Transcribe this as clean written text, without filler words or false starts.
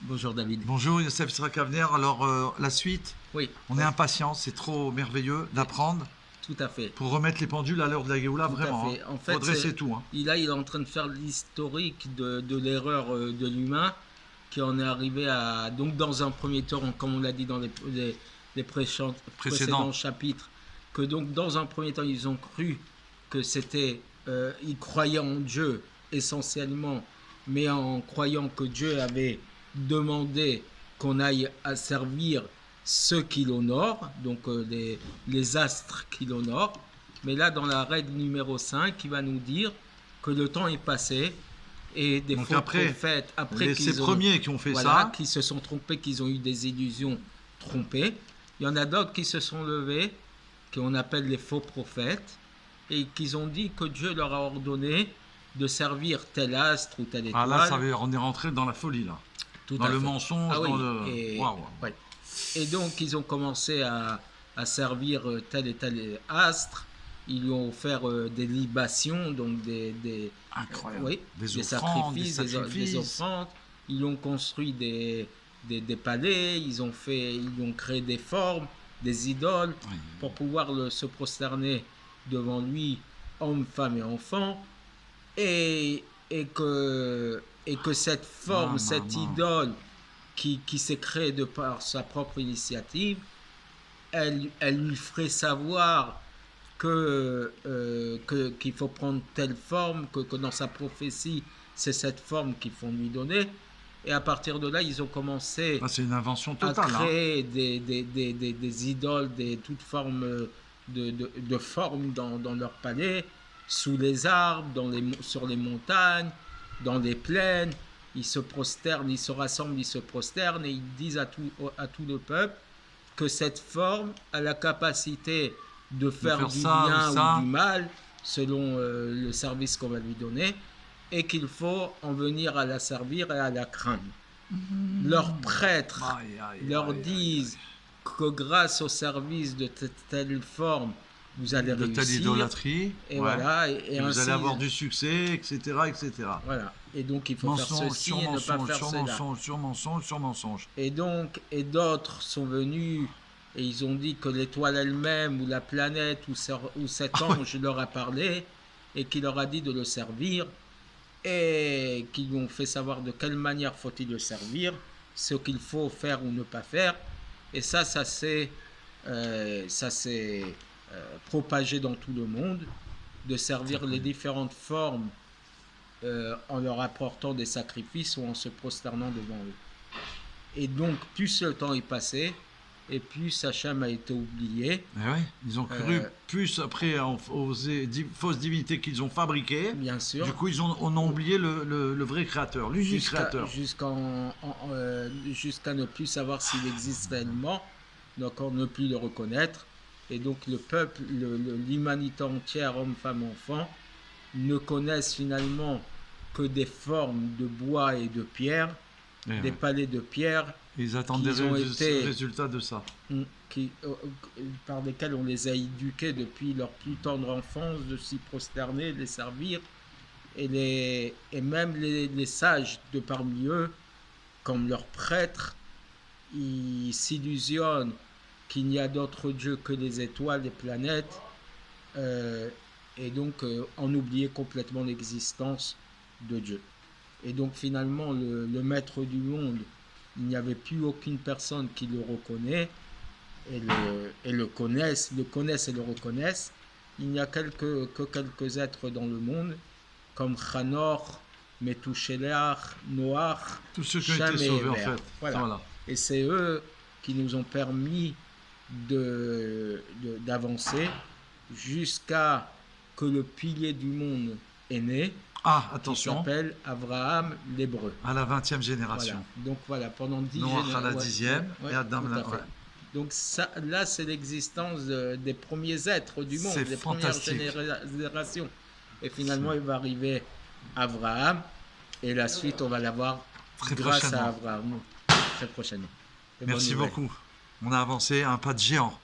Bonjour David. Bonjour Youssef Srakavner. Alors la suite, Oui, on est impatient, c'est trop merveilleux d'apprendre tout à fait. pour remettre les pendules à l'heure de la Géoula, Tout vraiment. à fait. En Faut fait, dresser tout. Hein. il est en train de faire l'historique de l'erreur de l'humain qui en est arrivé à... Donc dans un premier temps, comme on l'a dit dans les précédents chapitres, que donc dans un premier temps, ils ont cru que c'était... ils croyaient en Dieu essentiellement, mais en croyant que Dieu avait demandé qu'on aille à servir ceux qui l'honorent, donc les astres qui l'honorent. Mais là, dans la règle numéro 5, il va nous dire que le temps est passé et des faux prophètes, après ces premiers qui ont fait ça, qui se sont trompés, qu'ils ont eu des illusions trompées. Il y en a d'autres qui se sont levés, qu'on appelle les faux prophètes, et qui ont dit que Dieu leur a ordonné de servir tel astre ou telle étoile. Ah là, on est rentré dans la folie là. Tout dans le mensonge, oui. dans le... Ouais. Et donc, ils ont commencé à servir tel et tel astre. Ils lui ont offert des libations, donc des sacrifices, des offrandes. Ils ont construit des palais, ils ont créé des formes, des idoles, pour pouvoir se prosterner devant lui, hommes, femmes et enfants. Et que cette forme, cette idole qui s'est créée de par sa propre initiative, elle lui ferait savoir qu'il faut prendre telle forme, que dans sa prophétie, c'est cette forme qu'il faut lui donner. Et à partir de là, ils ont commencé c'est une invention totale, à créer des idoles, toutes formes de formes dans leur palais, sous les arbres, sur les montagnes, dans les plaines. Ils se prosternent, ils se rassemblent, ils se prosternent et ils disent à tout le peuple que cette forme a la capacité de faire du bien ou du mal selon le service qu'on va lui donner, et qu'il faut en venir à la servir et à la craindre. Leurs prêtres leur disent que grâce au service de telle forme, vous allez réussir. De telle idolâtrie. Et voilà. Et vous allez avoir du succès, etc. Voilà. Et donc, il faut faire ceci et ne pas faire cela. Sur mensonge. Et d'autres sont venus et ils ont dit que l'étoile elle-même, ou la planète, ou cet ange leur a parlé et qui leur a dit de le servir, et qui lui ont fait savoir de quelle manière faut-il le servir, ce qu'il faut faire ou ne pas faire. Et ça s'est propagé dans tout le monde, de servir les différentes formes en leur apportant des sacrifices ou en se prosternant devant eux. Et donc, plus le temps est passé, et plus Hachem a été oublié. Ils ont cru plus après aux fausses divinités qu'ils ont fabriquées. Bien sûr. Du coup, on a oublié le vrai créateur, l'unique créateur. Jusqu'à ne plus savoir s'il existe réellement, donc ne plus le reconnaître. Et donc le peuple, l'humanité entière, hommes, femmes, enfants, ne connaissent finalement que des formes de bois et de pierre, des palais de pierre. Ils attendent des résultats de ça. Par lesquels on les a éduqués depuis leur plus tendre enfance, de s'y prosterner, de les servir. Et même les sages de parmi eux, comme leurs prêtres, ils s'illusionnent qu'il n'y a d'autre Dieu que les étoiles, les planètes, et donc en oublier complètement l'existence de Dieu. Et donc finalement, le maître du monde, il n'y avait plus aucune personne qui le reconnaît et le connaisse et le reconnaisse. Il n'y a que quelques êtres dans le monde, comme Hanor, Methuselah, Noach, tous ceux qui ont été sauvés en fait. Voilà. Et c'est eux qui nous ont permis d'avancer jusqu'à que le pilier du monde est né. Attention. Qui s'appelle Abraham l'Hébreu. À la 20e génération. Voilà. Donc voilà, pendant 10 générations. Noach à la 10e et Adam à la... Donc ça, là, c'est l'existence des premiers êtres du monde, des premières générations. Et finalement, il va arriver Abraham, et la suite, on va l'avoir grâce à Abraham. Très prochainement. Merci beaucoup. On a avancé à un pas de géant.